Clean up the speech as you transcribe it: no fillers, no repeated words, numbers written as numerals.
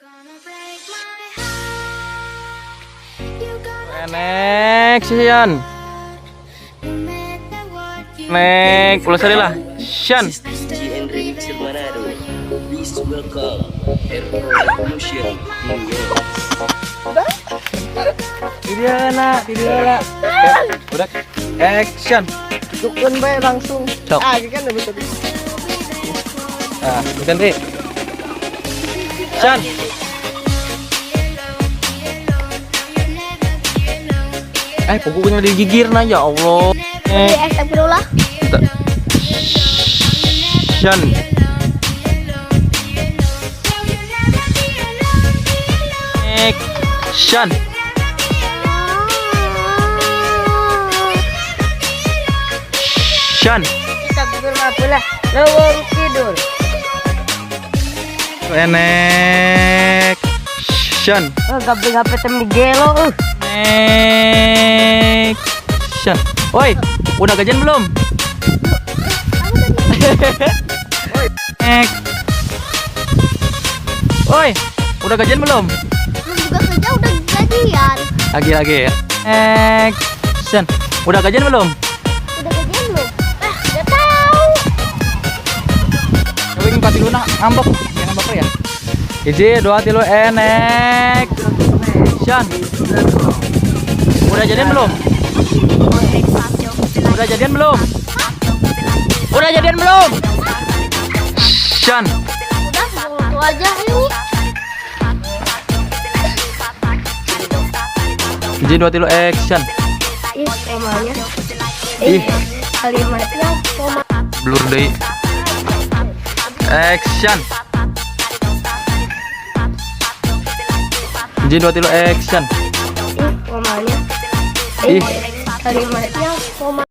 Action. Nek, pulang sekali lah. Shan. Video. Udah. Action. Dukun bae langsung. Sok. Kan udah bisa. Bukan deh. Shan. Pokoknya digigir nah ya Allah. Astagfirullah. Shan. Action. Shan. Astagfirullah. Lawang kidul. Action. Gape tem gelo. Action. Woi, udah gajian belum? Woi, udah gajian belum? Belum juga kerja udah gajian. Lagi ya. Action. Udah gajian belum? Udah gajian belum? Udah tahu. Coba ini pati lu ngambek. Ya ngambek ya. Hiji, 2, 3, action. Udah jadian belum? Udah jadian belum? Udah jadian belum? Action. Udah itu aja yuk. Hiji, 2, 3, action. Komanya. Kalimatnya koma. Blur deui. Action. Hiji, 2, 3, action. Komanya. Kalimatnya koma.